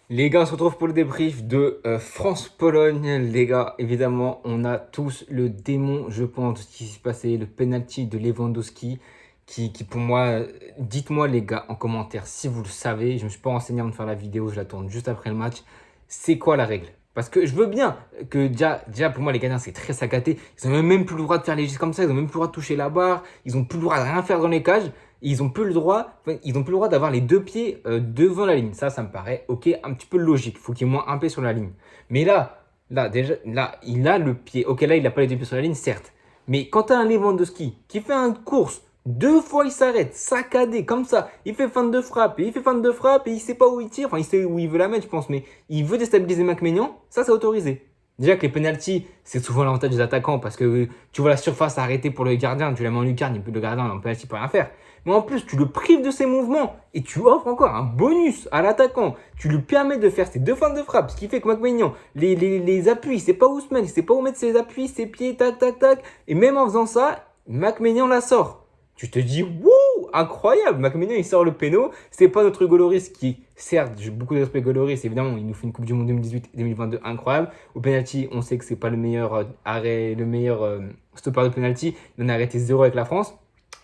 Les gars, on se retrouve pour le débrief de France-Pologne. Les gars, évidemment, on a tous le démon, je pense, de ce qui s'est passé, le penalty de Lewandowski, qui pour moi, dites-moi les gars en commentaire si vous le savez. Je ne me suis pas renseigné avant de faire la vidéo, je la tourne juste après le match. C'est quoi la règle? Parce que je veux bien que déjà pour moi, les gardiens, c'est très saccadé. Ils n'ont même plus le droit de faire les gestes comme ça, ils n'ont même plus le droit de toucher la barre, ils n'ont plus le droit de rien faire dans les cages. Ils n'ont plus le droit, ils ont plus le droit d'avoir les deux pieds devant la ligne. Ça me paraît ok, un petit peu logique. Il faut qu'il y ait moins un pied sur la ligne. Mais déjà, là, il a le pied. Ok, là, il n'a pas les deux pieds sur la ligne, certes. Mais quand tu as un Lewandowski qui fait une course, deux fois il s'arrête, saccadé, comme ça, il fait fin de frappe, et il fait fin de frappe, et il sait pas où il tire, enfin il sait où il veut la mettre, je pense, mais il veut déstabiliser McMaignan, ça c'est autorisé. Déjà que les penalties, c'est souvent l'avantage des attaquants parce que tu vois la surface arrêtée pour le gardien, tu la mets en lucarne, le gardien en penalty peut rien faire. Mais en plus, tu le prives de ses mouvements et tu offres encore un bonus à l'attaquant. Tu lui permets de faire ses deux fins de frappe, ce qui fait que McMaignan, les appuis, il sait pas où se mettre, il sait pas où mettre ses appuis, ses pieds, tac, tac, tac. Et même en faisant ça, McMaignan la sort. Tu te dis, wouh, incroyable, McMaignan il sort le péno. C'est pas notre Goloris qui, certes, j'ai beaucoup de respect Goloris, évidemment, il nous fait une Coupe du Monde 2018 et 2022 incroyable. Au penalty, on sait que c'est pas le meilleur arrêt, le meilleur stopper de penalty. Il en a arrêté 0 avec la France.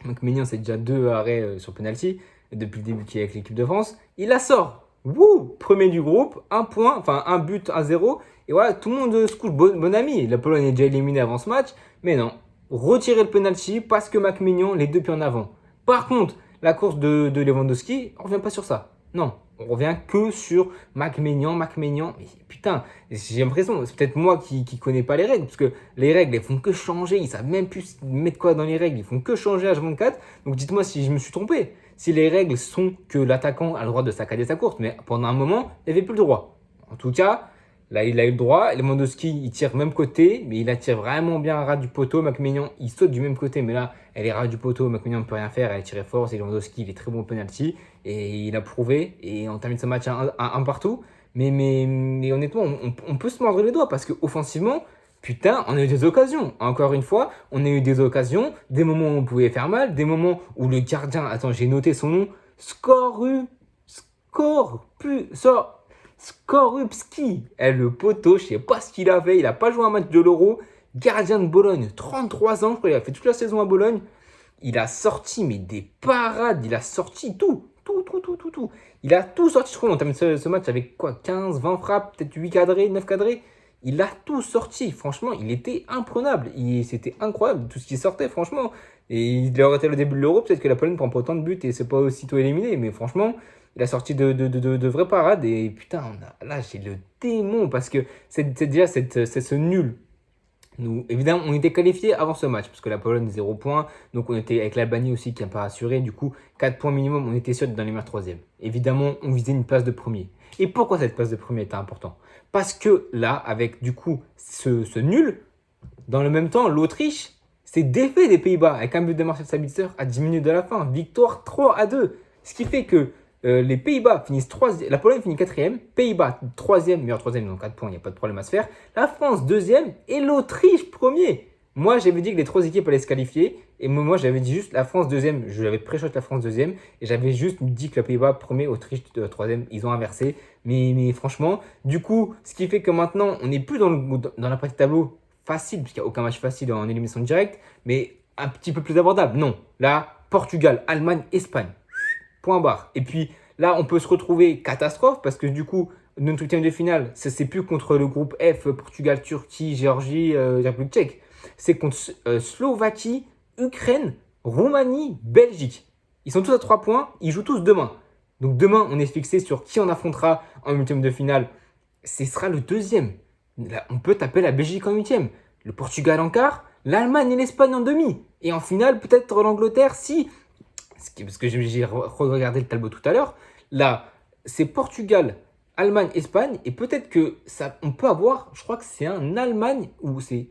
McMaignan, c'est déjà 2 arrêts sur penalty depuis le début qu'il est avec l'équipe de France. Il la sort. Wouh, premier du groupe, un point, enfin un but, 1-0. Et voilà, tout le monde se couche, bon ami. La Pologne est déjà éliminée avant ce match. Mais non, retirer le penalty parce que McMaignan, les deux pieds en avant. Par contre, la course de Lewandowski, on revient pas sur ça. Non, on revient que sur McMaignan. Mais putain, j'ai l'impression, c'est peut-être moi qui connais pas les règles, parce que les règles, elles font que changer, ils savent même plus mettre quoi dans les règles, ils font que changer H24. Donc dites-moi si je me suis trompé. Si les règles sont que l'attaquant a le droit de saccader sa course, mais pendant un moment, il n'y avait plus le droit. En tout cas, là, il a eu le droit. Lewandowski, il tire même côté, mais il attire vraiment bien à ras du poteau. McMaignan, il saute du même côté, mais là, elle est ras du poteau. McMaignan ne peut rien faire, elle est tirée fort. C'est Lewandowski, il est très bon au penalty. Et il a prouvé. Et on termine ce match à un partout. Mais honnêtement, on peut se mordre les doigts parce qu'offensivement, putain, on a eu des occasions. Encore une fois, on a eu des occasions, des moments où on pouvait faire mal, des moments où le gardien, attends, j'ai noté son nom, Skorupski, le poteau, je sais pas ce qu'il avait, il a pas joué un match de l'Euro, gardien de Bologne, 33 ans, je crois, il a fait toute la saison à Bologne, il a sorti mais des parades, il a sorti tout. Il a tout sorti, je crois, on termine ce match avec quoi, 15, 20 frappes, peut-être 8 cadrés, 9 cadrés. Il a tout sorti, franchement, il était imprenable. C'était incroyable, tout ce qui sortait, franchement. Et il aurait été le début de l'Euro, peut-être que la Pologne prend pas autant de buts et c'est pas aussitôt éliminé. Mais franchement, il a sorti de vraies parades. Et putain, là, j'ai le démon parce que c'est déjà c'est ce nul. Nous, évidemment, on était qualifiés avant ce match parce que la Pologne, 0 points. Donc, on était avec l'Albanie aussi qui n'a pas assuré. Du coup, 4 points minimum, on était sûr d'être dans les meilleurs troisièmes. Évidemment, on visait une place de premier. Et pourquoi cette place de premier était importante? Parce que là, avec du coup ce nul, dans le même temps, l'Autriche s'est défait des Pays-Bas avec un but de Marcel Sabitzer à 10 minutes de la fin. Victoire 3-2. Ce qui fait que les Pays-Bas finissent 3e, la Pologne finit 4e, Pays-Bas 3e, meilleur 3e, donc 4 points, il n'y a pas de problème à se faire. La France 2e et l'Autriche 1er. Moi, j'avais dit que les 3 équipes allaient se qualifier. Et moi, j'avais dit juste la France 2e. Je l'avais pré-shot la France 2e. Et j'avais juste dit que les Pays-Bas 1er, Autriche 3e. Ils ont inversé. Mais franchement, du coup, ce qui fait que maintenant, on n'est plus dans la partie tableau facile, puisqu'il n'y a aucun match facile en élimination directe. Mais un petit peu plus abordable. Non. Là, Portugal, Allemagne, Espagne. Point barre. Et puis là, on peut se retrouver catastrophe parce que du coup, notre huitième de finale, c'est plus contre le groupe F, Portugal, Turquie, Géorgie, République tchèque. C'est contre Slovaquie, Ukraine, Roumanie, Belgique. Ils sont tous à 3 points, ils jouent tous demain. Donc demain, on est fixé sur qui on affrontera en huitième de finale. Ce sera le deuxième. Là, on peut taper la Belgique en huitième, le Portugal en quart, l'Allemagne et l'Espagne en demi. Et en finale, peut-être l'Angleterre si parce que j'ai regardé le tableau tout à l'heure, là, c'est Portugal, Allemagne, Espagne, et peut-être que ça, on peut avoir, je crois que c'est un Allemagne, ou c'est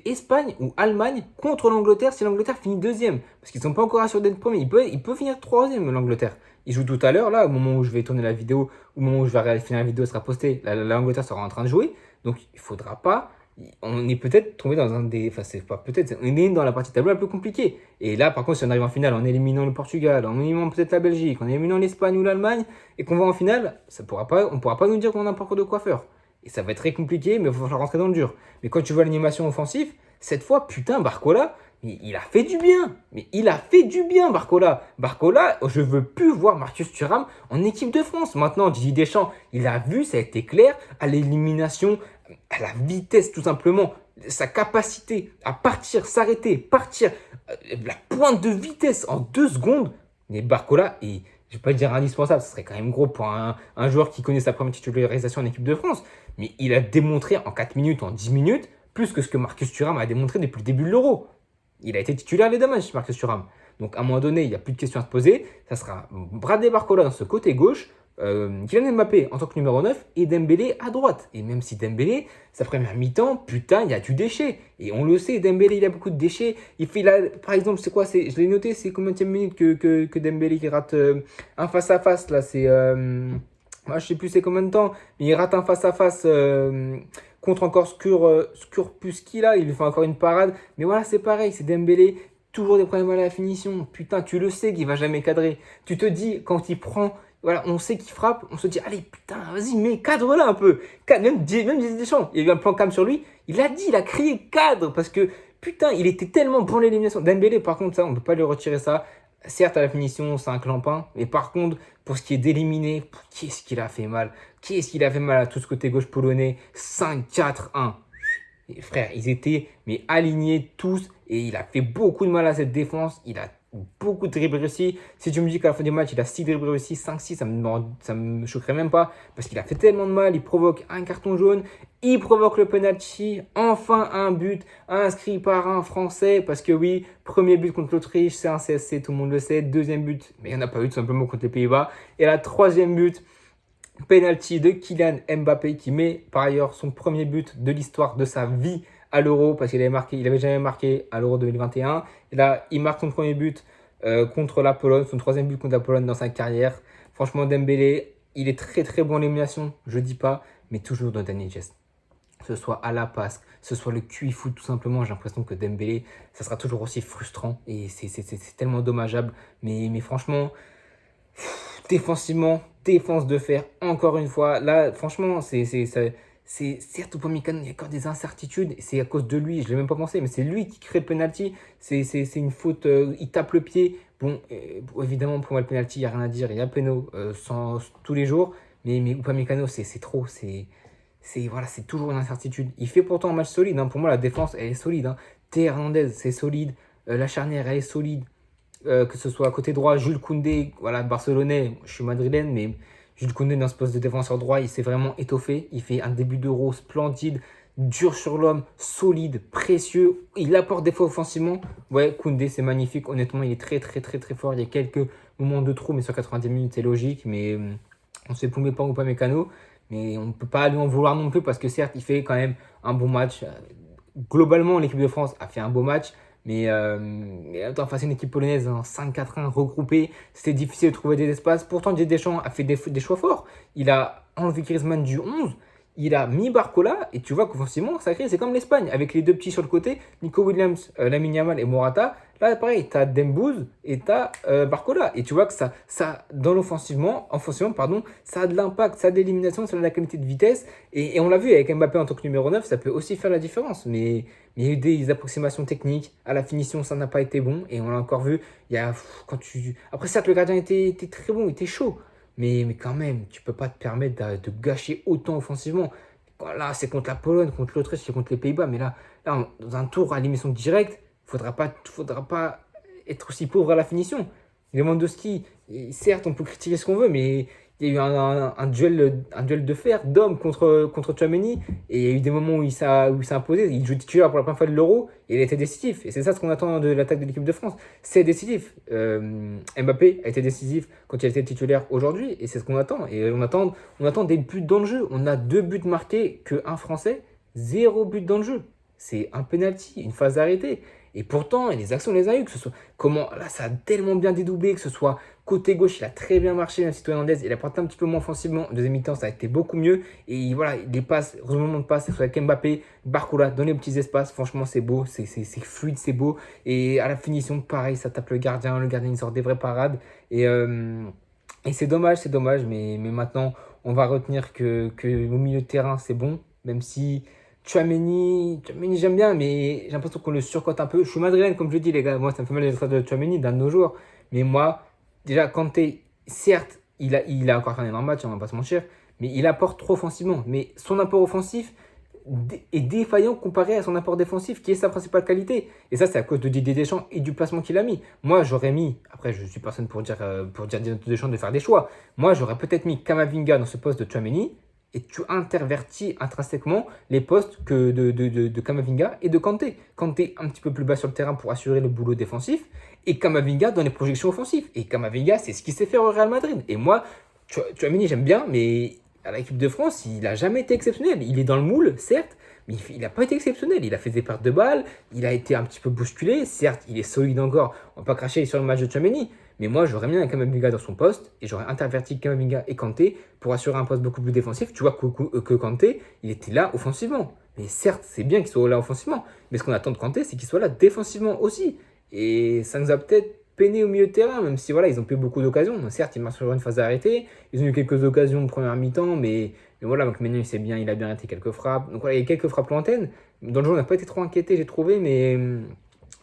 Espagne ou Allemagne contre l'Angleterre si l'Angleterre finit deuxième. Parce qu'ils ne sont pas encore assurés d'être premiers. Il peut finir troisième, l'Angleterre. Ils jouent tout à l'heure, là, au moment où je vais tourner la vidéo, au moment où je vais finir la vidéo, sera postée, l'Angleterre sera en train de jouer. Donc, il ne faudra pas on est peut-être tombé dans un des. Enfin, c'est pas peut-être, on est dans la partie tableau la plus compliquée. Et là, par contre, si on arrive en finale en éliminant le Portugal, en éliminant peut-être la Belgique, en éliminant l'Espagne ou l'Allemagne, et qu'on va en finale, on pourra pas nous dire qu'on a n'importe de quoi faire. Et ça va être très compliqué, mais il va falloir rentrer dans le dur. Mais quand tu vois l'animation offensive, cette fois, putain, Barcola, il a fait du bien. Mais il a fait du bien, Barcola. Barcola, je veux plus voir Marcus Thuram en équipe de France. Maintenant, Didier Deschamps, il a vu, ça a été clair, à l'élimination, à la vitesse tout simplement, sa capacité à partir, s'arrêter, partir, la pointe de vitesse en 2 secondes. Mais Barcola est, je ne vais pas dire indispensable, ce serait quand même gros pour un joueur qui connaît sa première titularisation en équipe de France. Mais il a démontré en 4 minutes, en 10 minutes, plus que ce que Marcus Thuram a démontré depuis le début de l'Euro. Il a été titulaire les deux matchs, Marcus Thuram. Donc à un moment donné, il n'y a plus de questions à se poser. Ça sera Bradley Barcola dans ce côté gauche, Kylian Mbappé en tant que numéro 9 et Dembélé à droite. Et même si Dembélé, sa première mi-temps, putain, il y a du déchet. Et on le sait, Dembélé, il a beaucoup de déchets. Il fait là, par exemple, c'est quoi, je l'ai noté, c'est combien de minutes que Dembélé qui rate un face-à-face, là, c'est... moi, je sais plus c'est combien de temps, mais il rate un face-à-face contre encore Skurpuski, là, il lui fait encore une parade. Mais voilà, c'est pareil, c'est Dembélé, toujours des problèmes à la finition. Putain, tu le sais qu'il va jamais cadrer. Tu te dis, quand il prend... Voilà, on sait qu'il frappe, on se dit, allez, putain, vas-y, mais cadre-là un peu. Même Didier Deschamps, il y a eu un plan cam sur lui, il a dit, il a crié cadre, parce que, putain, il était tellement bon à l'élimination. Dembélé, par contre, ça, on ne peut pas lui retirer ça. Certes, à la finition, c'est un clampin, mais par contre, pour ce qui est d'éliminer, qu'est-ce qu'il a fait mal. Qu'est-ce qu'il a fait mal à tout ce côté gauche polonais. 5-4-1. Et frère, ils étaient mais alignés tous, et il a fait beaucoup de mal à cette défense. Il a beaucoup de dribbles réussis. Si tu me dis qu'à la fin du match, il a 6 dribbles réussis, 5-6, ça me choquerait même pas. Parce qu'il a fait tellement de mal, il provoque un carton jaune, il provoque le penalty, enfin un but inscrit par un Français. Parce que oui, premier but contre l'Autriche, c'est un CSC, tout le monde le sait. Deuxième but, mais il n'y en a pas eu tout simplement contre les Pays-Bas. Et la troisième but, penalty de Kylian Mbappé qui met par ailleurs son premier but de l'histoire de sa vie à l'Euro parce qu'il avait jamais marqué à l'Euro 2021. Et là, il marque son premier but contre la Pologne, son troisième but contre la Pologne dans sa carrière. Franchement, Dembélé, il est très très bon en élimination, je dis pas, mais toujours dans dernier geste. Que ce soit à la passe, que ce soit le QI foot tout simplement, j'ai l'impression que Dembélé, ça sera toujours aussi frustrant et c'est tellement dommageable. Mais franchement, défensivement, défense de fer, encore une fois. Là, franchement, c'est certes Upamecano, il y a encore des incertitudes. C'est à cause de lui, je ne l'ai même pas pensé, mais c'est lui qui crée le penalty. C'est une faute, il tape le pied. Bon, évidemment, pour moi, le penalty, il n'y a rien à dire. Il y a péno tous les jours. Mais Upamecano, c'est trop. Voilà, c'est toujours une incertitude. Il fait pourtant un match solide. Hein. Pour moi, la défense, elle est solide. Hein. Théo Hernandez, c'est solide. La charnière, elle est solide. Que ce soit à côté droit, Jules Koundé, voilà, barcelonais, je suis madrilène, mais Jules Koundé dans ce poste de défenseur droit, il s'est vraiment étoffé. Il fait un début d'Euro splendide, dur sur l'homme, solide, précieux. Il apporte des fois offensivement. Ouais, Koundé, c'est magnifique. Honnêtement, il est très, très, très, très fort. Il y a quelques moments de trou, mais sur 90 minutes, c'est logique. Mais on ne sait plus pas ou pas Mécano. Mais on ne peut pas lui en vouloir non plus parce que certes, il fait quand même un bon match. Globalement, l'équipe de France a fait un beau match. Mais attends, face à une équipe polonaise en 5-4-1 regroupée, c'était difficile de trouver des espaces. Pourtant, Didier Deschamps a fait des choix forts. Il a enlevé Griezmann du 11, il a mis Barcola, et tu vois qu'offensivement, ça crée, c'est comme l'Espagne, avec les deux petits sur le côté, Nico Williams, Lamine Yamal et Morata. Là, pareil, tu as Dembouz et tu as Barcola. Et tu vois que ça dans offensivement, pardon, ça a de l'impact, ça a de l'élimination, ça a de la qualité de vitesse. Et on l'a vu avec Mbappé en tant que numéro 9, ça peut aussi faire la différence. Mais il y a eu des approximations techniques. À la finition, ça n'a pas été bon. Et on l'a encore vu. Après, certes, le gardien était très bon, il était chaud. Mais quand même, tu peux pas te permettre de gâcher autant offensivement. Là, c'est contre la Pologne, contre l'Autriche, c'est contre les Pays-Bas. Mais là, dans un tour à l'émission directe, faudra pas être aussi pauvre à la finition. Lewandowski, certes, on peut critiquer ce qu'on veut, mais il y a eu un duel de fer d'hommes contre Tchouaméni, et il y a eu des moments où il s'est imposé. Il joue titulaire pour la première fois de l'Euro, et il a été décisif. Et c'est ça ce qu'on attend de l'attaque de l'équipe de France. C'est décisif. Mbappé a été décisif quand il a été titulaire aujourd'hui, et c'est ce qu'on attend. Et on attend des buts dans le jeu. On a 2 buts marqués qu'un Français, 0 but dans le jeu. C'est un penalty, une phase arrêtée. Et pourtant, les actions, on les a eues, que ce soit comment, là, ça a tellement bien dédoublé, que ce soit côté gauche, il a très bien marché, même si Hernandez, il a porté un petit peu moins offensivement. En deuxième mi-temps, ça a été beaucoup mieux. Et voilà, les passes, remontement de passes, que ce soit avec Mbappé, Barcola, dans les petits espaces, franchement, c'est beau, c'est fluide, c'est beau. Et à la finition, pareil, ça tape le gardien il sort des vraies parades. Et c'est dommage, mais maintenant, on va retenir que au milieu de terrain, c'est bon, même si Tchouaméni j'aime bien, mais j'ai l'impression qu'on le surcote un peu. Je suis madrilène, comme je dis, les gars, moi, ça me fait mal d'être de Tchouaméni, d'un de nos joueurs. Mais moi, déjà, Kanté, certes, il a encore fait un énorme match, on va pas se mentir, mais il apporte trop offensivement. Mais son apport offensif est défaillant comparé à son apport défensif, qui est sa principale qualité. Et ça, c'est à cause de Didier Deschamps et du placement qu'il a mis. Moi, j'aurais mis, après, je suis personne pour dire Didier Deschamps de faire des choix. Moi, j'aurais peut-être mis Kamavinga dans ce poste de Tchouaméni, et tu intervertis intrinsèquement les postes de Kamavinga et de Kanté. Kanté un petit peu plus bas sur le terrain pour assurer le boulot défensif, et Kamavinga dans les projections offensives. Et Kamavinga, c'est ce qu'il sait faire au Real Madrid. Et moi, Tchouaméni, j'aime bien, mais à l'équipe de France, il n'a jamais été exceptionnel. Il est dans le moule, certes, mais il n'a pas été exceptionnel. Il a fait des pertes de balles, il a été un petit peu bousculé. Certes, il est solide encore. On ne va pas cracher sur le match de Tchouaméni. Mais moi, j'aurais mis un Kamavinga dans son poste et j'aurais interverti Kamavinga et Kanté pour assurer un poste beaucoup plus défensif. Tu vois que Kanté, il était là offensivement. Mais certes, c'est bien qu'il soit là offensivement. Mais ce qu'on attend de Kanté, c'est qu'il soit là défensivement aussi. Et ça nous a peut-être peiné au milieu de terrain, même si voilà, ils ont pas eu beaucoup d'occasions. Certes, ils marchent sur une phase arrêtée. Ils ont eu quelques occasions de première mi-temps, mais voilà, donc maintenant il a bien arrêté quelques frappes. Donc voilà, il y a quelques frappes lointaines. Dans le jeu, on n'a pas été trop inquiété, j'ai trouvé, mais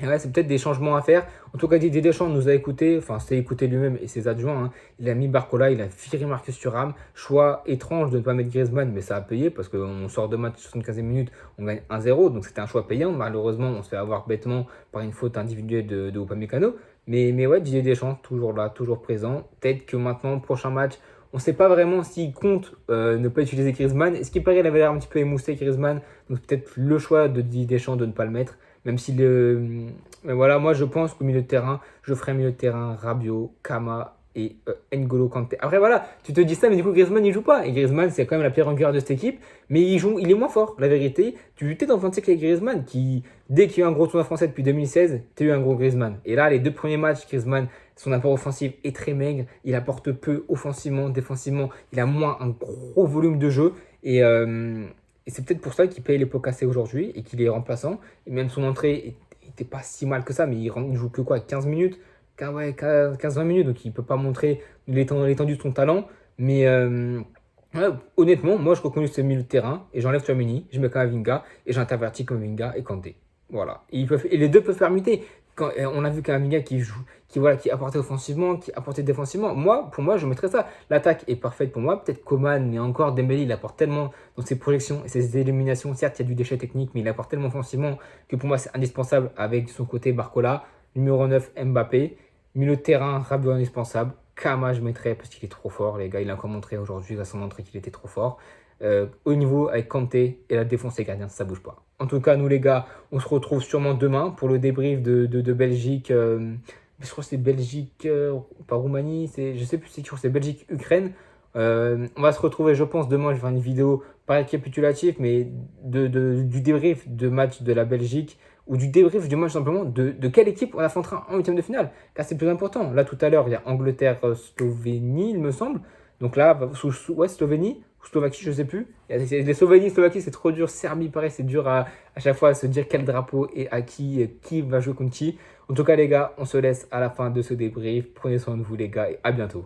et ouais, c'est peut-être des changements à faire. En tout cas, Didier Deschamps nous a écouté, enfin, s'est écouté lui-même et ses adjoints, hein. Il a mis Barcola, il a viré Marcus Thuram. Choix étrange de ne pas mettre Griezmann, mais ça a payé parce qu'on sort de match 75 minutes, on gagne 1-0, donc c'était un choix payant. Malheureusement, on se fait avoir bêtement par une faute individuelle de Upamecano. Mais ouais, Didier Deschamps, toujours là, toujours présent. Peut-être que maintenant, prochain match, on ne sait pas vraiment s'il compte ne pas utiliser Griezmann. Et ce qui paraît, il avait l'air un petit peu émoussé, Griezmann. Donc peut-être le choix de Didier Deschamps de ne pas le mettre. Même si mais voilà, moi je pense qu'au milieu de terrain, je ferai milieu de terrain Rabiot, Kama et N'Golo Kanté. Après voilà, tu te dis ça, mais du coup Griezmann il joue pas. Et Griezmann c'est quand même la pierre angulaire de cette équipe, mais il est moins fort, la vérité. Tu t'es dans un cycle avec Griezmann qui, dès qu'il y a eu un gros tournoi français depuis 2016, tu as eu un gros Griezmann. Et là, les deux premiers matchs, Griezmann, son apport offensif est très maigre, il apporte peu offensivement, défensivement, il a moins un gros volume de jeu. Et c'est peut-être pour ça qu'il paye les pots cassés aujourd'hui et qu'il est remplaçant. Et même son entrée n'était pas si mal que ça, mais il joue que quoi, 15 minutes, ouais, 15-20 minutes, donc il ne peut pas montrer l'étendue de son talent. Mais ouais, honnêtement, moi je reconnais ce milieu de terrain et j'enlève Tchouaméni, je mets Kamavinga et j'intervertis Kamavinga et Kanté. Voilà. Et les deux peuvent faire muter. On a vu Kamavinga qui joue, qui apportait offensivement, qui apportait défensivement. Pour moi, je mettrais ça. L'attaque est parfaite pour moi. Peut-être Coman, mais encore Dembélé, il apporte tellement dans ses projections et ses éliminations. Certes, il y a du déchet technique, mais il apporte tellement offensivement que pour moi, c'est indispensable avec son côté Barcola. Numéro 9, Mbappé. Milieu de terrain, Rabiot indispensable. Kama, je mettrais parce qu'il est trop fort, les gars. Il a encore montré aujourd'hui à son entrée qu'il était trop fort. Au niveau avec Kanté et la défense des gardiens, ça bouge pas. En tout cas, nous les gars, on se retrouve sûrement demain pour le débrief de Belgique. Je crois que c'est Belgique, pas Roumanie, je sais plus, c'est Belgique-Ukraine. On va se retrouver, je pense, demain. Je vais faire une vidéo pas récapitulative, mais du débrief de match de la Belgique ou du débrief du match simplement de quelle équipe on affrontera en huitième de finale. Car c'est le plus important. Là, tout à l'heure, il y a Angleterre-Slovénie, il me semble. Donc là, ouais, Slovénie ou Slovaquie, je sais plus. Les Slovénie, Slovaquie, c'est trop dur. Serbie, pareil, c'est dur à chaque fois à se dire quel drapeau et à qui va jouer contre qui. En tout cas, les gars, on se laisse à la fin de ce débrief. Prenez soin de vous, les gars, et à bientôt.